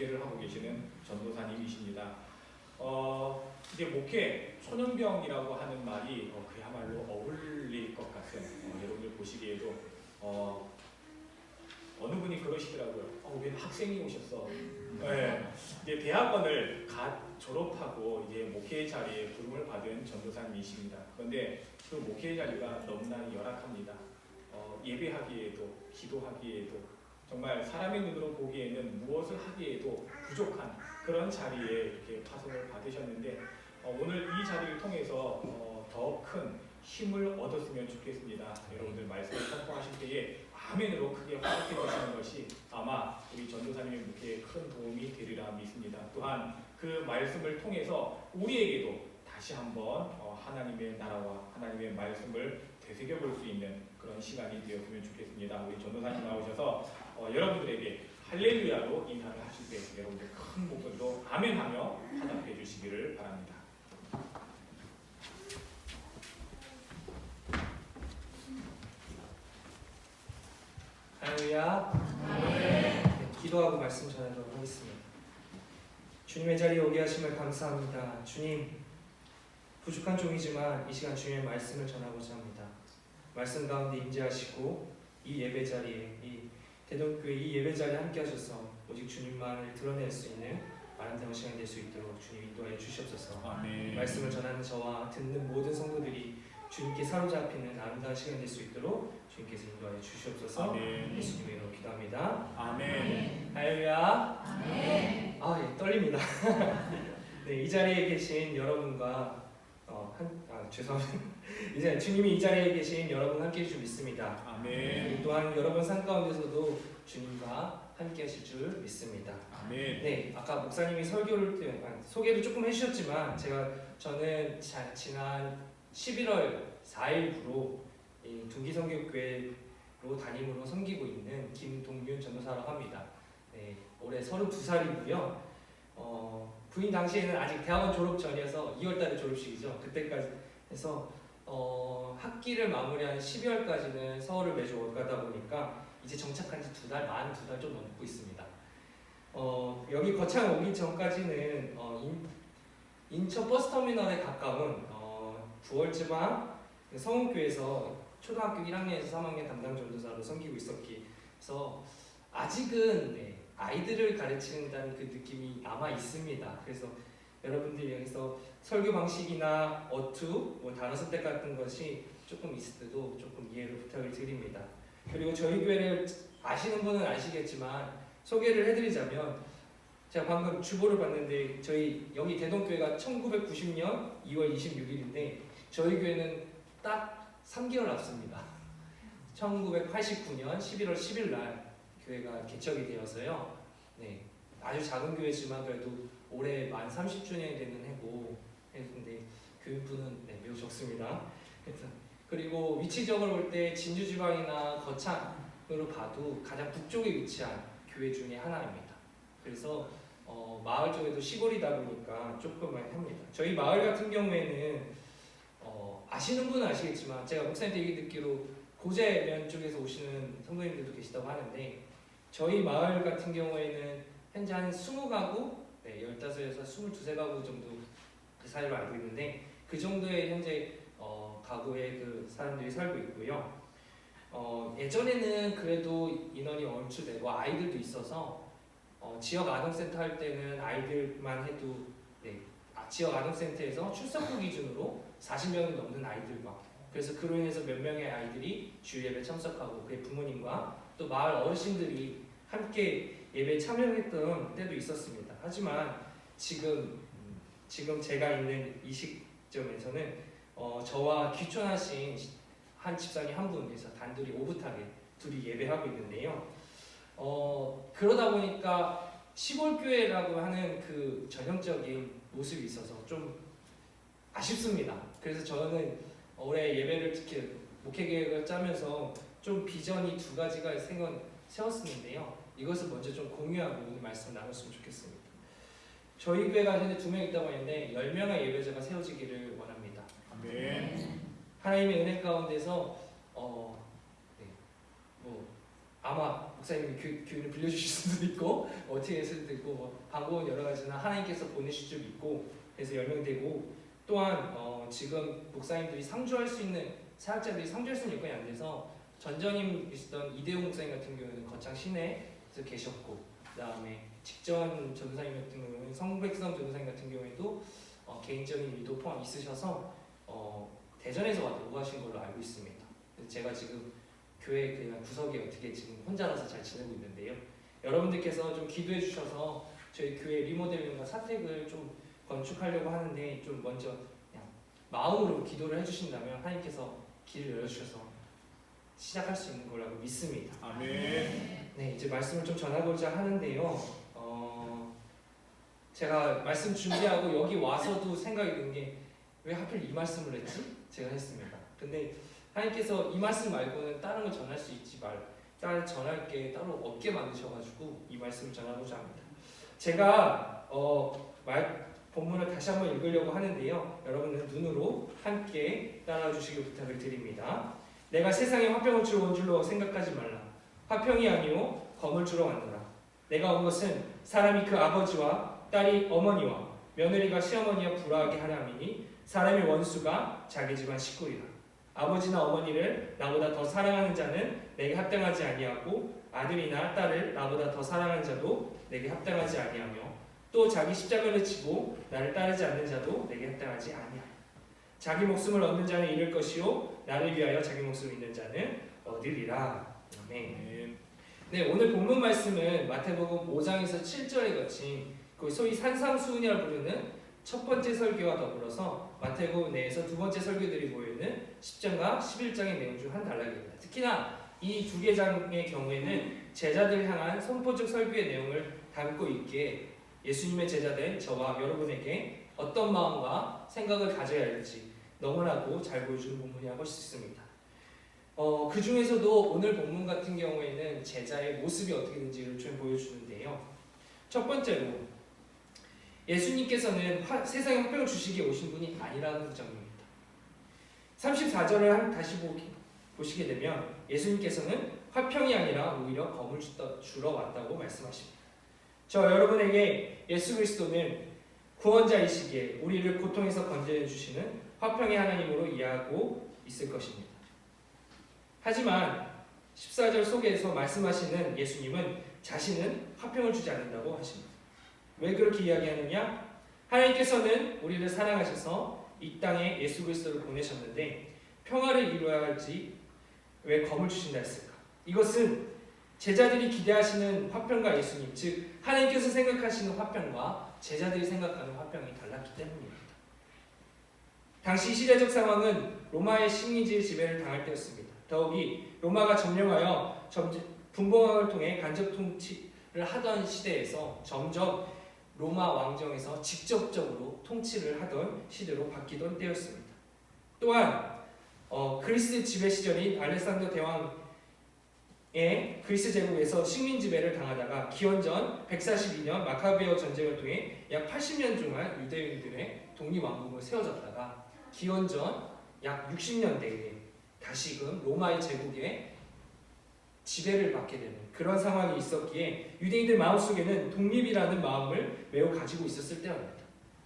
목회를 하고 계시는 전도사님이십니다. 이제 목회, 초년병이라고 하는 말이 그야말로 어울릴 것 같은, 여러분들 보시기에도 어느 분이 그러시더라고요. 왜 학생이 오셨어? 네, 이제 대학원을 갓 졸업하고 이제 목회 자리에 부름을 받은 전도사님이십니다. 그런데 그 목회 자리가 너무나 열악합니다. 예배하기에도, 기도하기에도, 정말 사람의 눈으로 보기에는 무엇을 하기에도 부족한 그런 자리에 이렇게 파송을 받으셨는데, 오늘 이 자리를 통해서 더 큰 힘을 얻었으면 좋겠습니다. 여러분들 말씀을 선포하실 때에 아멘으로 크게 화답해 주시는 것이 아마 우리 전도사님의 목회에 큰 도움이 되리라 믿습니다. 또한 그 말씀을 통해서 우리에게도 다시 한번 하나님의 나라와 하나님의 말씀을 되새겨 볼 수 있는 그런 시간이 되었으면 좋겠습니다. 우리 전도사님 나오셔서 여러분들에게 할렐루야로 인사를 하실 때 여러분들 큰 목소리로 아멘하며 화답해 주시기를 바랍니다. 할렐루야. 네, 기도하고 말씀 전하도록 하겠습니다. 주님의 자리에 오게 하심을 감사합니다. 주님, 부족한 종이지만 이 시간 주님의 말씀을 전하고자 합니다. 말씀 가운데 임재하시고 이 예배 자리에, 이 대동교회 이 예배 자리에 함께 하셔서 오직 주님만을 드러낼 수 있는 아름다운 시간이 될 수 있도록 주님 인도하여 주시옵소서. 아멘. 말씀을 전하는 저와 듣는 모든 성도들이 주님께 사로잡히는 아름다운 시간이 될 수 있도록 주님께서 인도하여 주시옵소서. 아멘. 예수님의 이름으로 기도합니다. 아멘. 할렐루야. 아멘. 예, 떨립니다. 네, 이 자리에 계신 여러분과 죄송합니다. 이제 주님이 이 자리에 계신 여러분 함께 해주실 줄 믿습니다. 아멘. 또한 여러분 삶 가운데서도 주님과 함께 하실 줄 믿습니다. 아멘. 네, 아까 목사님이 소개를 조금 해주셨지만 저는 지난 11월 4일부로 둥기성교교회로 담임으로 섬기고 있는 김동윤 전도사라고 합니다. 네, 올해 32살이고요. 부인 당시에는 아직 대학원 졸업 전이어서 2월달에 졸업식이죠. 그때까지 해서 학기를 마무리한 12월까지는 서울을 매주 오가다 보니까 이제 정착한 지 만 2달 좀 넘고 있습니다. 여기 거창 오기 전까지는 인천 버스터미널에 가까운 부월지방 성운교에서 초등학교 1학년에서 3학년 담당 전도사로 섬기고 있었기 해서 아직은 아이들을 가르친다는 그 느낌이 남아 있습니다. 그래서 여러분들 여기서 설교 방식이나 어투, 단어 선택 같은 것이 조금 있을 때도 조금 이해를 부탁을 드립니다. 그리고 저희 교회를 아시는 분은 아시겠지만 소개를 해드리자면 제가 방금 주보를 봤는데 저희 여기 대동교회가 1990년 2월 26일인데 저희 교회는 딱 3개월 앞섭니다. 1989년 11월 10일 날 교회가 개척이 되어서요. 네, 아주 작은 교회지만 그래도 올해 만 30주년이 되는 해고 했는데 교인분은 매우 적습니다. 그리고 위치적으로 볼 때 진주지방이나 거창으로 봐도 가장 북쪽에 위치한 교회 중에 하나입니다. 그래서 마을 쪽에도 시골이다 보니까 조금 많이 합니다. 저희 마을 같은 경우에는 아시는 분은 아시겠지만 제가 목사님한테 얘기 듣기로 고재면 쪽에서 오시는 성도님들도 계시다고 하는데 저희 마을 같은 경우에는 현재 한 20가구, 15에서 22가구 정도 그 사이로 알고 있는데 그 정도의 현재 가구에 그 사람들이 살고 있고요. 예전에는 그래도 인원이 얼추되고 아이들도 있어서 지역 아동센터 할 때는 아이들만 해도 지역 아동센터에서 출석부 기준으로 40명이 넘는 아이들과 그래서 그로 인해서 몇 명의 아이들이 주일 예배 참석하고 그의 부모님과 또 마을 어르신들이 함께 예배에 참여했던 때도 있었습니다. 하지만 지금 제가 있는 이 시점에서는 저와 귀촌하신 한 집사님 한 분에서 단둘이 오붓하게 둘이 예배하고 있는데요. 그러다 보니까 시골교회라고 하는 그 전형적인 모습이 있어서 좀 아쉽습니다. 그래서 저는 올해 예배를 특히 목회계획을 짜면서 좀 비전이 2가지가 세웠었는데요. 이것을 먼저 좀 공유하고 오늘 말씀 나눴으면 좋겠습니다. 저희 교회가 현재 2명 있다고 하는데 10명의 예배자가 세워지기를 원합니다. 아멘. 하나님의 은혜 가운데서 아마 목사님이 교인을 빌려주실 수도 있고 어떻게 할 수도 있고 방법은 여러 가지나 하나님께서 보내실 줄 믿고 그래서 연령되고 또한 지금 목사님들이 상주할 수 있는 사역자들이 상주할 수 있는 여건이 안 돼서 전전임이시던 이대용 목사님 같은 경우는 거창 시내에서 계셨고 그다음에 직전 전도사님 같은 경우는 성백성 전도사님 같은 경우에도 개인적인 일도 포함 있으셔서 대전에서 와서 오하신 걸로 알고 있습니다. 그래서 제가 지금 교회 그냥 구석에 어떻게 지금 혼자라서 잘 지내고 있는데요. 여러분들께서 좀 기도해 주셔서 저희 교회 리모델링과 사택을 좀 건축하려고 하는데 좀 먼저 그냥 마음으로 기도를 해주신다면 하나님께서 길을 열어주셔서 시작할 수 있는 거라고 믿습니다. 아멘. 네, 이제 말씀을 좀 전하고자 하는데요. 제가 말씀 준비하고 여기 와서도 생각이 든 게 왜 하필 이 말씀을 했지? 제가 했습니다. 근데 하나님께서 이 말씀 말고는 다른 걸 전할 수 있지 다른 전할 게 따로 없게 만드셔가지고 이 말씀을 전하고자 합니다. 제가 본문을 다시 한번 읽으려고 하는데요. 여러분은 눈으로 함께 따라와 주시길 부탁을 드립니다. 내가 세상에 화평을 주러 온 줄로 생각하지 말라. 화평이 아니오 검을 주러 왔노라. 내가 온 것은 사람이 그 아버지와 딸이 어머니와 며느리가 시어머니와 불화하게 하려 함이니 사람의 원수가 자기 집안 식구리라. 아버지나 어머니를 나보다 더 사랑하는 자는 내게 합당하지 아니하고 아들이나 딸을 나보다 더 사랑하는 자도 내게 합당하지 아니하며 또 자기 십자가를 지고 나를 따르지 않는 자도 내게 합당하지 아니하며 자기 목숨을 얻는 자는 잃을 것이요 나를 위하여 자기 목숨을 잃는 자는 얻으리라. 아멘. 네, 오늘 본문 말씀은 마태복음 5장에서 7절에 거친 그 소위 산상수훈이라 부르는 첫 번째 설교와 더불어서 마태복음 내에서 두 번째 설교들이 모여있는 10장과 11장의 내용 중 한 단락입니다. 특히나 이 두 개 장의 경우에는 제자들 향한 선포적 설교의 내용을 담고 있기에 예수님의 제자된 저와 여러분에게 어떤 마음과 생각을 가져야 할지 너무나도 잘 보여주는 본문이라고 할 수 있습니다. 그 중에서도 오늘 본문 같은 경우에는 제자의 모습이 어떻게 되는지를 좀 보여주는데요. 첫 번째로 예수님께서는 세상에 화평을 주시기에 오신 분이 아니라는 점입니다. 34절을 다시 보시게 되면 예수님께서는 화평이 아니라 오히려 검을 주러 왔다고 말씀하십니다. 저 여러분에게 예수 그리스도는 구원자이시기에 우리를 고통에서 건져내 주시는 화평의 하나님으로 이해하고 있을 것입니다. 하지만 14절 속에서 말씀하시는 예수님은 자신은 화평을 주지 않는다고 하십니다. 왜 그렇게 이야기하느냐? 하나님께서는 우리를 사랑하셔서 이 땅에 예수 그리스도를 보내셨는데 평화를 이루어야 할지 왜 검을 주신다 했을까? 이것은 제자들이 기대하시는 화평과 예수님, 즉 하나님께서 생각하시는 화평과 제자들이 생각하는 화평이 달랐기 때문입니다. 당시 시대적 상황은 로마의 식민지의 지배를 당할 때였습니다. 더욱이 로마가 점령하여 분봉왕을 통해 간접 통치를 하던 시대에서 점점 로마 왕정에서 직접적으로 통치를 하던 시대로 바뀌던 때였습니다. 또한 그리스 지배 시절인 알렉산더 대왕의 그리스 제국에서 식민 지배를 당하다가 기원전 142년 마카베어 전쟁을 통해 약 80년 동안 유대인들의 독립왕국을 세워졌다가 기원전 약 60년대에 다시금 로마의 제국에 지배를 받게 되는 그런 상황이 있었기에 유대인들 마음속에는 독립이라는 마음을 매우 가지고 있었을 때입니다.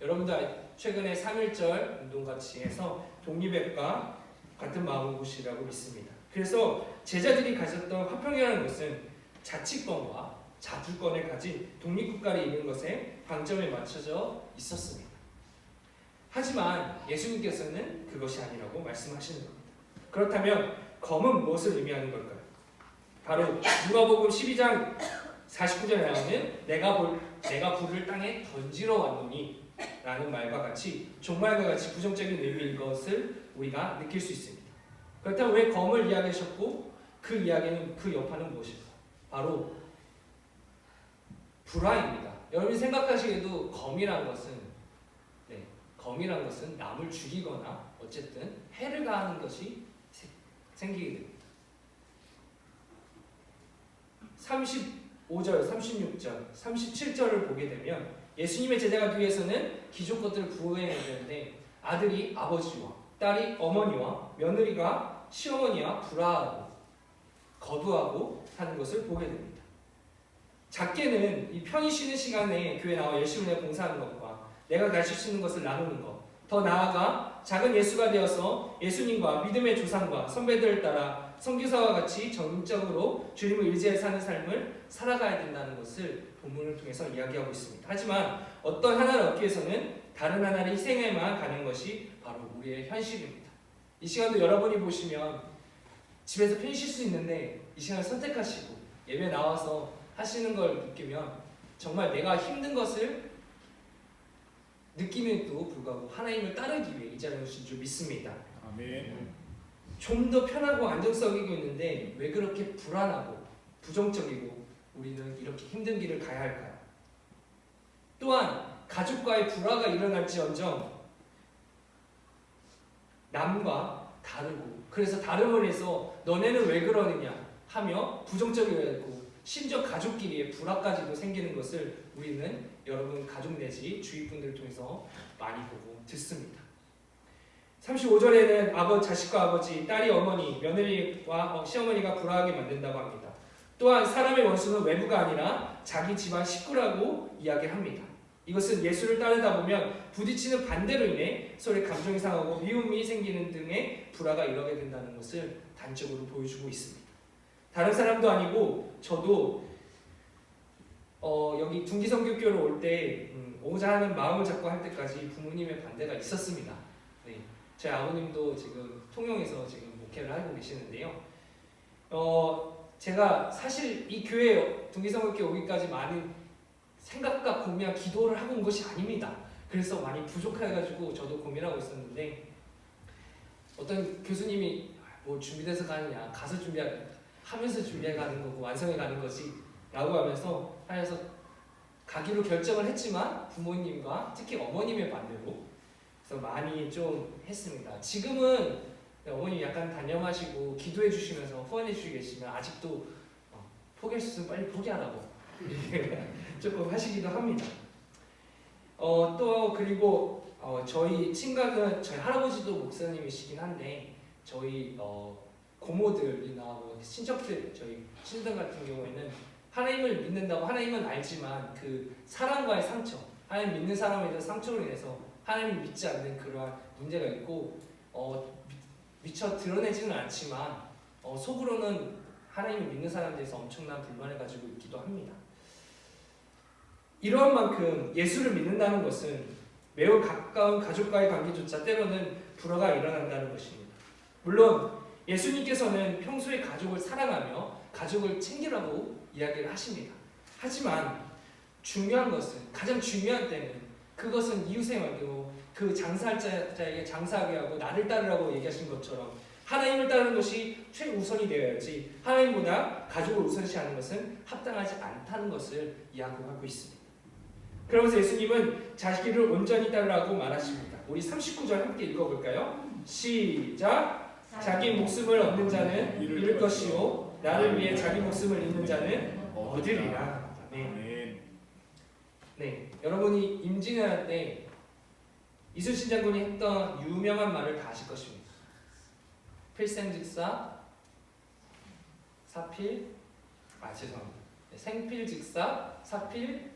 여러분들 최근에 3.1절 운동같이 해서 독립과 같은 마음이라고 믿습니다. 그래서 제자들이 가졌던 화평이라는 것은 자치권과 자주권을 가진 독립국가를 이루는 것에 방점에 맞춰져 있었습니다. 하지만 예수님께서는 그것이 아니라고 말씀하시는 겁니다. 그렇다면 검은 무엇을 의미하는 걸까요? 바로 누가복음 12장 49절에 나오는 내가 불을 땅에 던지러 왔노니 라는 말과 같이 종말과 같이 부정적인 의미인 것을 우리가 느낄 수 있습니다. 그렇다면 왜 검을 이야기하셨고 그 이야기는 그 여파는 무엇일까? 바로 불화입니다. 여러분이 생각하시기에도 검이란 것은 남을 죽이거나 어쨌든 해를 가하는 것이 생기게 됩니다. 35절, 36절, 37절을 보게 되면 예수님의 제자가 되기 위해서는 기존 것들을 구해야 되는데 아들이 아버지와 딸이 어머니와 며느리가 시어머니와 불화하고 거두하고 하는 것을 보게 됩니다. 작게는 이 편히 쉬는 시간에 교회 나와 열심히 봉사하는 것과 내가 가르칠 수 있는 것을 나누는 것, 더 나아가 작은 예수가 되어서 예수님과 믿음의 조상과 선배들을 따라 선교사와 같이 전적으로 주님을 의지해 사는 삶을 살아가야 된다는 것을 본문을 통해서 이야기하고 있습니다. 하지만 어떤 하나를 얻기 위해서는 다른 하나를 희생해만 가는 것이 바로 우리의 현실입니다. 이 시간도 여러분이 보시면 집에서 편히 쉴 수 있는데 이 시간을 선택하시고 예배 나와서 하시는 걸 느끼면 정말 내가 힘든 것을 느낌에도 불구하고 하나님을 따르기 위해 이 자리에 오신 줄 믿습니다. 아멘. 좀 더 편하고 안정적이고 있는데 왜 그렇게 불안하고 부정적이고 우리는 이렇게 힘든 길을 가야 할까요? 또한 가족과의 불화가 일어날지언정 남과 다르고 그래서 다름을 해서 너네는 왜 그러느냐 하며 부정적이게 되고 심지어 가족끼리의 불화까지도 생기는 것을 우리는 여러분 가족 내지 주위 분들을 통해서 많이 보고 듣습니다. 35절에는 자식과 아버지, 딸이 어머니, 며느리와 시어머니가 불화하게 만든다고 합니다. 또한 사람의 원수는 외부가 아니라 자기 집안 식구라고 이야기합니다. 이것은 예수를 따르다 보면 부딪히는 반대로 인해 서로의 감정이 상하고 미움이 생기는 등의 불화가 일어나게 된다는 것을 단적으로 보여주고 있습니다. 다른 사람도 아니고 저도 여기 둥기성교교로 올 때 오고자 하는 마음을 잡고 할 때까지 부모님의 반대가 있었습니다. 네, 제 아버님도 지금 통영에서 지금 목회를 하고 계시는데요. 제가 사실 이 교회 둥기성교교 오기까지 많은 생각과 고민과 기도를 하고 온 것이 아닙니다. 그래서 많이 부족해가지고 저도 고민하고 있었는데 어떤 교수님이 뭐 준비돼서 가느냐 가서 하면서 준비해 가는 거고 완성해 가는 거지 라고 하면서 가기로 결정을 했지만 부모님과 특히 어머님의 반대로 그래서 많이 좀 했습니다. 지금은 어머님 약간 단념하시고 기도해 주시면서 후원해 주시고 계시면 아직도 포기할 수 있으면 빨리 포기하라고 조금 하시기도 합니다. 또 그리고 저희 친각은 저희 할아버지도 목사님이시긴 한데 저희 고모들이나 뭐 친척들 저희 친척 같은 경우에는 하나님을 믿는다고 하나님은 알지만 그 사랑과의 상처, 하나님 믿는 사람에 대한 상처로 인해서 하나님을 믿지 않는 그러한 문제가 있고 미처 드러내지는 않지만 속으로는 하나님을 믿는 사람에 대해서 엄청난 불만을 가지고 있기도 합니다. 이러한 만큼 예수를 믿는다는 것은 매우 가까운 가족과의 관계조차 때로는 불화가 일어난다는 것입니다. 물론 예수님께서는 평소에 가족을 사랑하며 가족을 챙기라고 이야기를 하십니다. 하지만 중요한 것은 가장 중요한 때는 그것은 이웃에 맡기고 그 장사할 자에게 장사하게 하고 나를 따르라고 얘기하신 것처럼 하나님을 따르는 것이 최우선이 되어야지 하나님보다 가족을 우선시하는 것은 합당하지 않다는 것을 이야기하고 있습니다. 그러면서 예수님은 자기를 온전히 따르라고 말하십니다. 우리 39절 함께 읽어볼까요? 시작! 자기 목숨을 얻는 자는 잃을 것이요 나를 위해 자기 목숨을 잃는 자는 얻으리라. 네, 여러분이 임진왜란 때 이순신 장군이 했던 유명한 말을 다 아실 것입니다. 필생즉사 사필 죄송합니다. 생필즉사 사필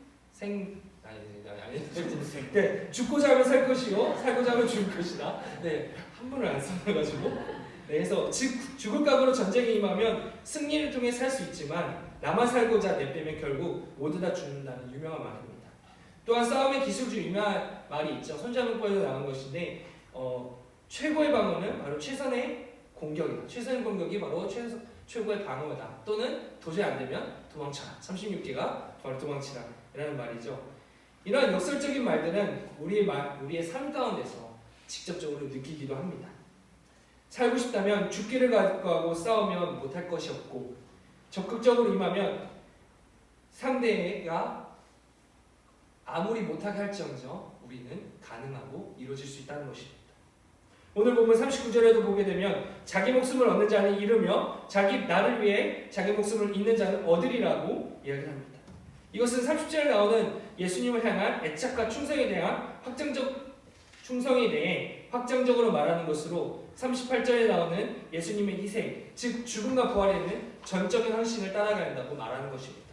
네, 죽고자 하면 살 것이요 살고자 하면 죽을 것이다. 네, 한문을 안 써가지고 그래서 죽을 각오로 전쟁에 임하면 승리를 통해 살 수 있지만 나만 살고자 내빼면 결국 모두 다 죽는다는 유명한 말입니다. 또한 싸움의 기술 중 유명한 말이 있죠. 손자병법에서 나온 것인데 최고의 방어는 바로 최선의 공격이다. 최선의 공격이 바로 최고의 방어다. 또는 도저히 안 되면 도망쳐라. 36개가 바로 도망치라 라는 말이죠. 이러한 역설적인 말들은 우리의 삶 가운데서 직접적으로 느끼기도 합니다. 살고 싶다면 죽기를 각오하고 싸우면 못할 것이 없고 적극적으로 임하면 상대가 아무리 못하게 할지언정 우리는 가능하고 이루어질 수 있다는 것입니다. 오늘 보면 39절에도 보게 되면 자기 목숨을 얻는 자는 잃으며 나를 위해 자기 목숨을 잃는 자는 얻으리라고 이야기합니다. 이것은 30절에 나오는 예수님을 향한 애착과 충성에 대한 확정적 충성에 대해 확정적으로 말하는 것으로 38절에 나오는 예수님의 희생, 즉 죽음과 부활에는 전적인 헌신을 따라가야 한다고 말하는 것입니다.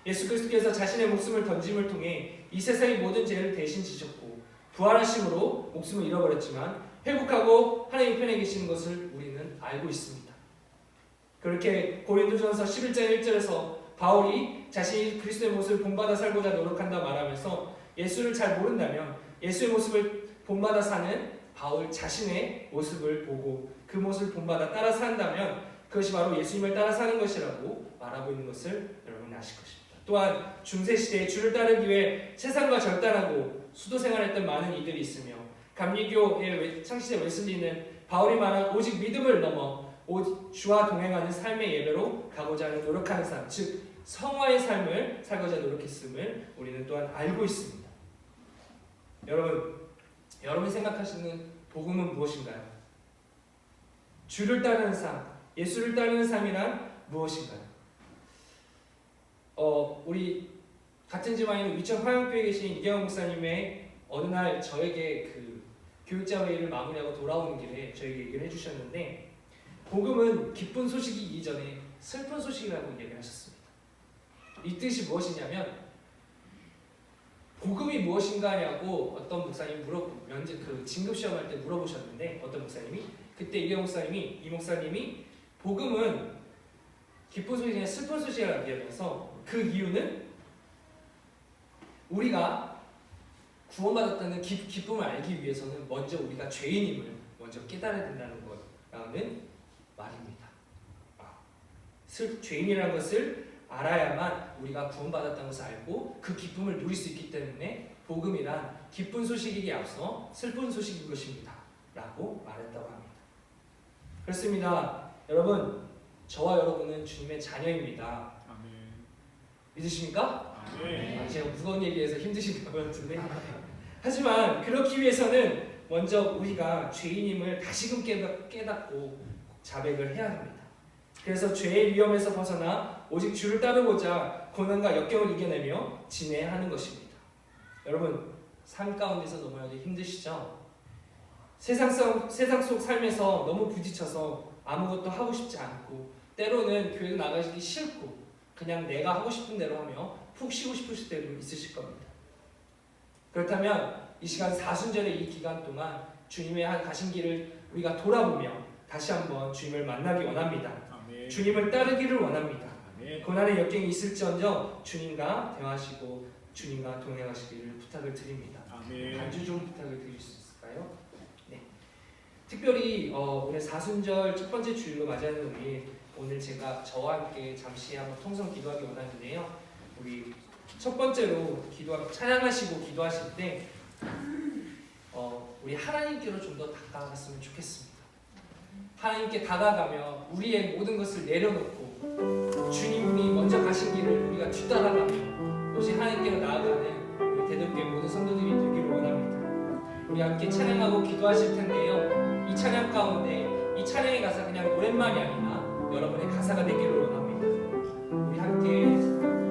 예수 그리스도께서 자신의 목숨을 던짐을 통해 이 세상의 모든 죄를 대신 지셨고 부활하심으로 목숨을 잃어버렸지만 회복하고 하나님 편에 계시는 것을 우리는 알고 있습니다. 그렇게 고린도전서 11장 1절에서 바울이 자신이 그리스도의 모습을 본받아 살고자 노력한다 말하면서 예수를 잘 모른다면 예수의 모습을 본받아 사는 바울 자신의 모습을 보고 그 모습을 본받아 따라 산다면 그것이 바로 예수님을 따라 사는 것이라고 말하고 있는 것을 여러분이 아실 것입니다. 또한 중세시대에 주를 따르기 위해 세상과 절단하고 수도 생활했던 많은 이들이 있으며 감리교의 창시자 웨슬리는 바울이 말한 오직 믿음을 넘어 주와 동행하는 삶의 예배로 가고자 하는 노력하는 삶, 즉 성화의 삶을 살고자 노력했음을 우리는 또한 알고 있습니다. 여러분이 생각하시는 복음은 무엇인가요? 주를 따르는 삶, 예수를 따르는 삶이란 무엇인가요? 우리 같은 지방인 위천 화양교회에 계신 이경영 목사님의 어느 날 저에게 그 교육자 회의를 마무리하고 돌아오는 길에 저에게 얘기를 해주셨는데 복음은 기쁜 소식이 이전에 슬픈 소식이라고 얘기를 하셨습니다. 이 뜻이 무엇이냐면 복음이 무엇인가냐고 어떤 목사님이 진급 시험할 때 물어보셨는데 어떤 목사님이 그때 이경영 목사님이 이 목사님이 복음은 기쁜 소식이 아니라 슬픈 소식이라고 얘기하면서 그 이유는 우리가 구원받았다는 기쁨을 알기 위해서는 먼저 우리가 죄인임을 먼저 깨달아야 된다는 거라는 말입니다. 죄인이라는 것을 알아야만 우리가 구원받았다는 것을 알고 그 기쁨을 누릴 수 있기 때문에 복음이란 기쁜 소식이기 앞서 슬픈 소식인 것입니다. 라고 말했다고 합니다. 그렇습니다. 여러분, 저와 여러분은 주님의 자녀입니다. 믿으십니까? 제가 무거운 얘기해서 힘드신 것 같은데 하지만 그렇기 위해서는 먼저 우리가 죄인임을 다시금 깨닫고 자백을 해야 합니다. 그래서 죄의 위험에서 벗어나 오직 주를 따르고자 고난과 역경을 이겨내며 지내야 하는 것입니다. 여러분, 삶 가운데서 너무나도 힘드시죠? 세상 속 삶에서 너무 부딪혀서 아무것도 하고 싶지 않고 때로는 교회 나가기 싫고 그냥 내가 하고 싶은 대로 하며 푹 쉬고 싶으실 때도 있으실 겁니다. 그렇다면 이 시간 사순절의 이 기간 동안 주님의 가신 길을 우리가 돌아보며 다시 한번 주님을 만나기 원합니다. 아멘. 주님을 따르기를 원합니다. 아멘. 고난의 역경이 있을지언정 주님과 대화하시고 주님과 동행하시기를 부탁을 드립니다. 아멘. 간주 좀 부탁을 드릴 수 있을까요? 네. 특별히 오늘 사순절 첫 번째 주일로 맞이하는 우리 오늘 제가 저와 함께 잠시 한번 통성 기도하기 원하는데요. 우리 첫 번째로 찬양하시고 기도하실 때 우리 하나님께로 좀 더 다가갔으면 좋겠습니다. 하나님께 다가가며 우리의 모든 것을 내려놓고 주님이 먼저 가신 길을 우리가 뒤따라가며 오직 하나님께로 나아가는 우리 대덕교회 모든 성도들이 되기를 원합니다. 우리 함께 찬양하고 기도하실 텐데요. 이 찬양 가운데 이 찬양의 가사 그냥 노랫말이 아니라 여러분의 가사가 되기를 원합니다. 우리 함께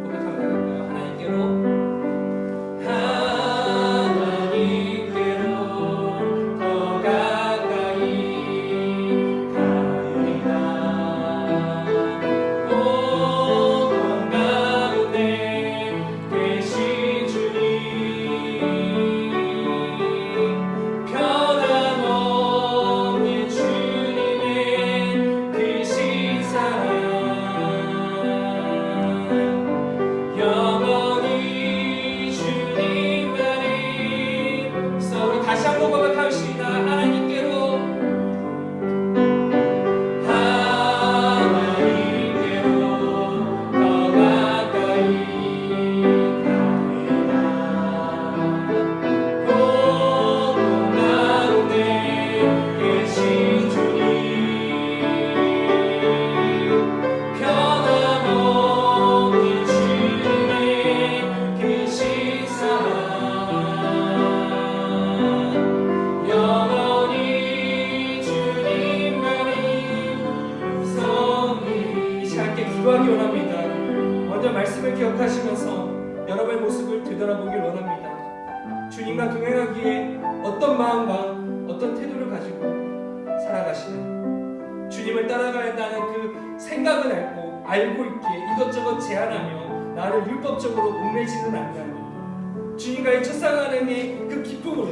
고백하며 나갈까요? 하나님께로 더 가까이 가리라. 고통 가운데 계신 주님, 변함없는 주님의 크신 사랑 영원히 주님만이. 그래서 우리 다시 한번 고백합시다. 하나님께로 더 가까이 가리라. 고통 가운데 계신 주님, 변함없는 주님의 크신 사랑 영원히 주님만이 성이. 함께 기도하기 원합니다. 먼저 말씀을 기억하시면서 여러분의 모습을 되돌아보길 원합니다. 주님과 동행하기에 어떤 마음과 어떤 어떤 태도를 가지고 살아가시는 주님을 따라가야 한다는 그 생각을 알고 있기에 이것저것 제한하며 나를 율법적으로 얽매지는 않는 주님과의 첫상하는의 그 기쁨으로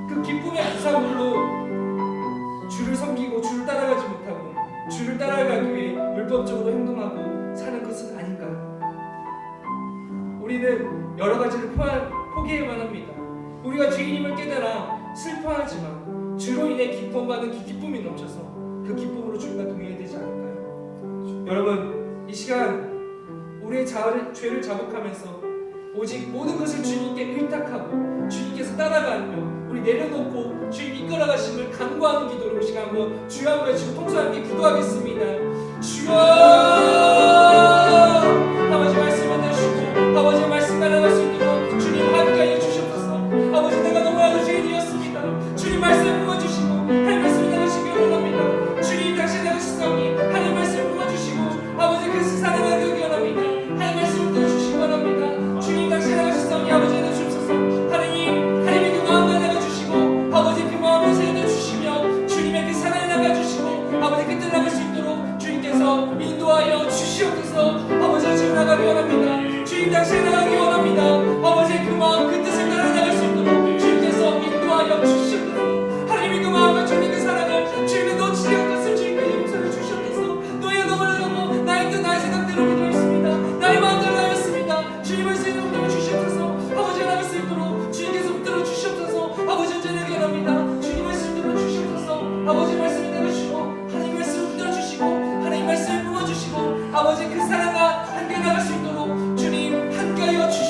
그 기쁨의 부산물로 주를 섬기고 주를 따라가지 못하고 주를 따라가기 위해 율법적으로 행동하고 사는 것은 아닌가. 우리는 여러 가지를 포기해야만 합니다. 우리가 죄인임을 깨달아 슬퍼하지만 주로 인해 기쁨받는 그 기쁨이 넘쳐서 그 기쁨으로 주님과 동행해야 되지 않을까요? 여러분, 이 시간 우리의 죄를 자복하면서 오직 모든 것을 주님께 의탁하고 주님께서 따라가며 우리 내려놓고 주님 이끌어가심을 간구하는 기도로 이 시간 한번 주여 한번 외치고 통성 함께 기도하겠습니다. 주여, 아버지 말씀을 들으시고 아버지의 말씀 따라갈 수 있도록 주님 함께하여 주시옵소서. 아버지, 내가 너무나도 죄인이었습니다. 주님 말씀 부어주시고 하나님 말씀 나가시기 원합니다. 주님 당신 나가시사오니 하나님 말씀 부어주시고 아버지 그 세상을 나가기 원합니다. 하나님 말씀 들어주시기 원합니다. 주님 당신 나가시사오니 아버지 해주시옵소서. 하나님의 그 마음을 나가주시고 아버지 그 마음을 세워주시며 주님의 그 사랑을 나가주시고 아버지 그 뜻을 나갈 수 있도록 주님께서 인도하여 주시옵소서. 아버지 지금 나가기 원합니다. 주님 당신 나가기 원합니다. 아버지 그 마음 그 뜻을 따라 나갈 수 있도록 주님께서 인도하여 주시옵소서. 하나님의 그 마음과 주님의 그 사랑을 주님의 놓치지 않겠을 주님께 용서를 주시옵소서. 너희가 너무나도 나의 뜻 나의 생각대로 기도했습니다. 나의 마음대로 하였습니다. 주님의 생각대로 주시옵소서. 아버지가 나갈 수 있도록 주님께서 붙들어 주시옵소서. 아버지 언제나 기원합니다. 주님 말씀 들어 주시옵소서. 아버지 말씀을 내려주시고 하나님 말씀을 붙들어 주시고 하나님 말씀을 부어주시고 아버지 그 사랑과 함께 나갈 수 있도록 주님 함께하여 주시옵소서.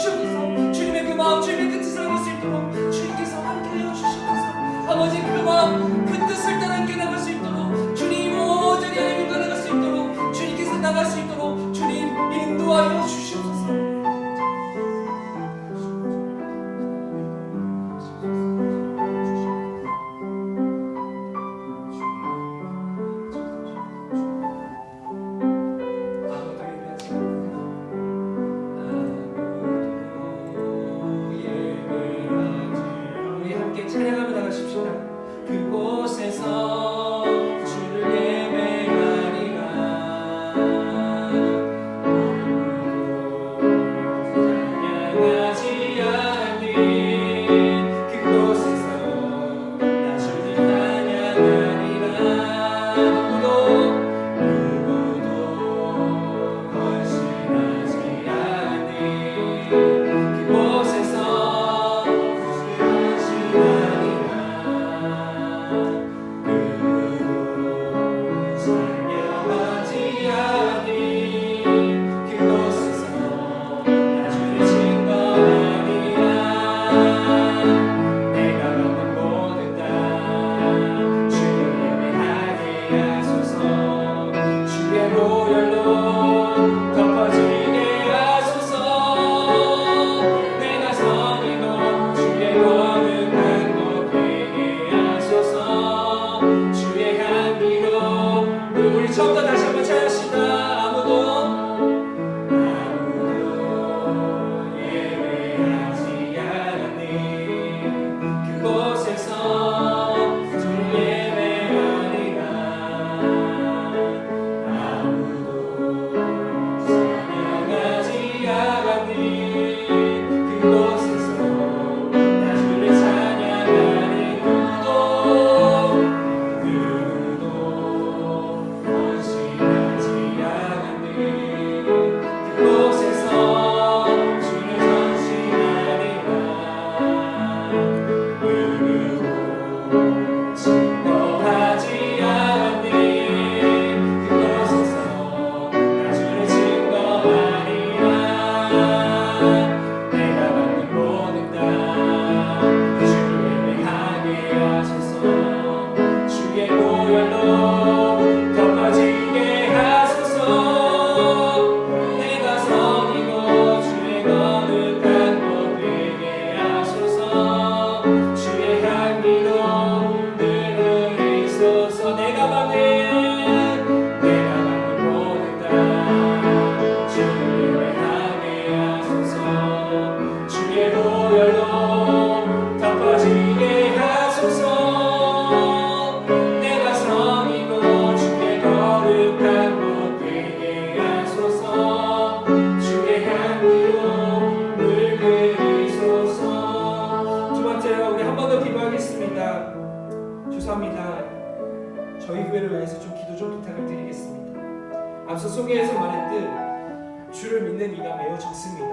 매우 적습니다.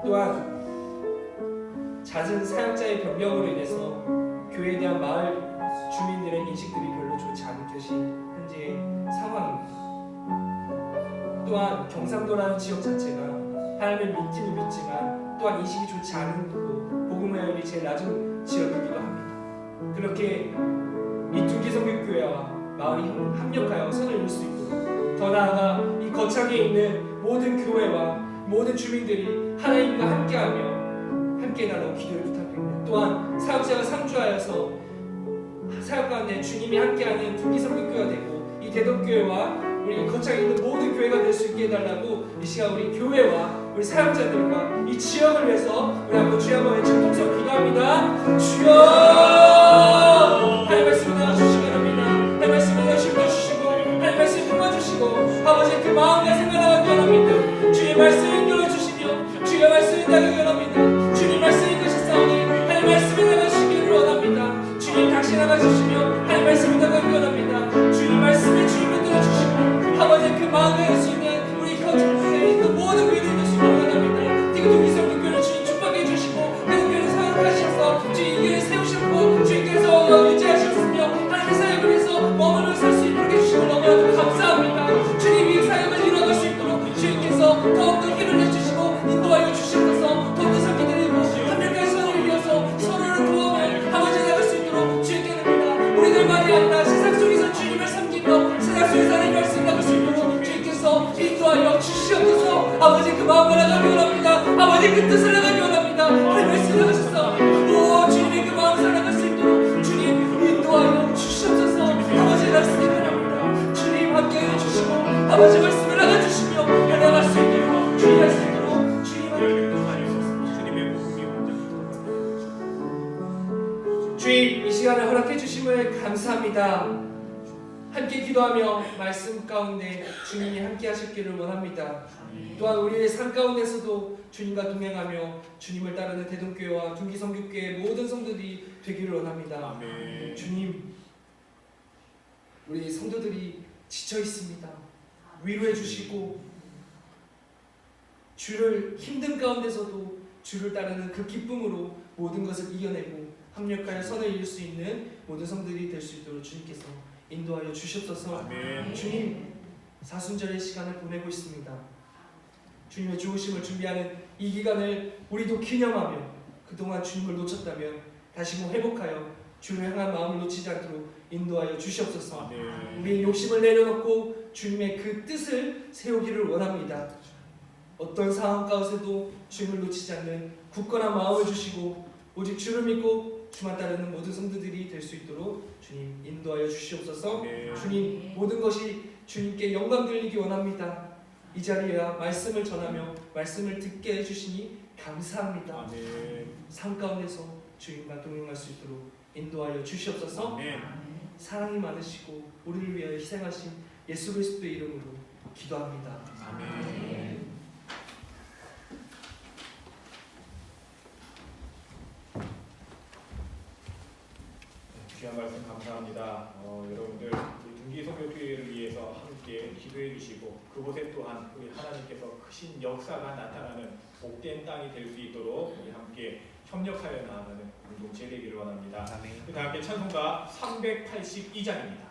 또한 잦은 사역자의 변경으로 인해서 교회에 대한 마을 주민들의 인식들이 별로 좋지 않은 것이 현재의 상황입니다. 또한 경상도라는 지역 자체가 하나님을 믿기는 믿지만 또한 인식이 좋지 않은 곳, 복음의 확률이 제일 낮은 지역이기도 합니다. 그렇게 이 둔기성교교회와 마을이 합력하여 선을 이룰 수 있도록, 더 나아가 이 거창에 있는 모든 교회와 모든 주민들이 하나님과 함께하며 함께해달라고 기도를 부탁드립니다. 또한 사역자가 상주하여서 사역 가운데 주님이 함께하는 둔기성교교회가 되고 이 대덕교회와 우리 거창에 있는 모든 교회가 될 수 있게 해달라고 이 시간 우리 교회와 우리 사역자들과 이 지역을 위해서 우리 한번 주여 한번 외치고 통성 기도합니다. 주여! 하나님 말씀을 나눠주시기 바랍니다. 하나님 말씀을 나눠주시고 하나님 말씀을 품어주시고 아버지의 그 마음과 생각을 원합니다. 주의 말씀을 인도해주시며 주의 말씀을 나가기 원합니다. 주님 말씀이 것이사오니 하나님 말씀을 나가시기를 원합니다. 주님 당신 나가주시며 하나님 말씀을 나가기 원합니다. 주님 말씀에 주님을 들어주시고 아버지의 그 마음을 할 수 있는 우리 거룩에 있는 모든 교회들이 되시기를 원합니다. 대구동기성 교회를 주님 축복해 주시고 대구교회를 사역하셔서 주님 이 교회를 세우셨고 주님께서 유지하셨으며 하나님의 사역을 위해서 머물러 설 수 있도록 해주시고 너무나도 감사합니다. 주님 이 사역을 이뤄갈 수 있도록 주님께서 더욱더 힘을 내주시고 인도하여 주시옵소서. 더욱더 섬기드리고 한명까지 선을 이어서 서로를 도와며 아버지 나갈 수 있도록 주님께 듭니다. 우리들만이 아니라 세상 속에서 주님을 섬기며 세상 속에서 하나님의 말씀을 나갈 수 있도록 주님께서 인도하여 주시옵소서. 아버지 그 마음을 나가기 원합니다. 아버지 그 뜻을 나가기 원합니다. 하나님의 말씀을 나가셨어. 오 주님의 그 마음을 살아갈 수 있도록 주님 인도하여 주시옵소서. 아버지 말씀이 바랍니다. 주님 함께해 주시고 아버지 말씀을 나가주시며 나갈 수 있도록 주님 할 수 있도록 주님 주님의 복음이 주님 이 시간을 허락해 주심을 감사합니다. 함께 기도하며 말씀 가운데 주님이 함께 하시기를 원합니다. 또한 우리의 삶 가운데서도 주님과 동행하며 주님을 따르는 대동교회와 둔기성교교회의 모든 성도들이 되기를 원합니다. 아멘. 주님 우리 성도들이 지쳐 있습니다. 위로해 주시고 주를 힘든 가운데서도 주를 따르는 그 기쁨으로 모든 것을 이겨내고 합력하여 선을 이룰 수 있는 모든 성도들이 될 수 있도록 주님께서 인도하여 주시옵소서. 아멘. 주님 사순절의 시간을 보내고 있습니다. 주님의 죽으심을 준비하는 이 기간을 우리도 기념하며 그동안 주님을 놓쳤다면 다시 회복하여 주를 향한 마음을 놓치지 않도록 인도하여 주시옵소서. 아멘. 우리의 욕심을 내려놓고 주님의 그 뜻을 세우기를 원합니다. 어떤 상황 가운데도 주님을 놓치지 않는 굳건한 마음을 주시고 오직 주를 믿고 주만 따르는 모든 성도들이 될 수 있도록 주님 인도하여 주시옵소서. 아멘. 주님 모든 것이 주님께 영광 돌리기 원합니다. 이 자리에 말씀을 전하며 말씀을 듣게 해주시니 감사합니다. 아멘. 삶 가운데서 주님과 동행할 수 있도록 인도하여 주시옵소서. 아멘. 사랑이 많으시고 우리를 위하여 희생하신 예수 그리스도의 이름으로 기도합니다. 아멘. 귀한 말씀 감사합니다. 여러분들 둔기성교교회를 위해서 함께 기도해 주시고 그곳에 또한 우리 하나님께서 크신 역사가 나타나는 복된 땅이 될 수 있도록 우리 함께 협력하여 나아가는 공동체 되기를 원합니다. 아멘. 그 다음에 찬송가 382장입니다.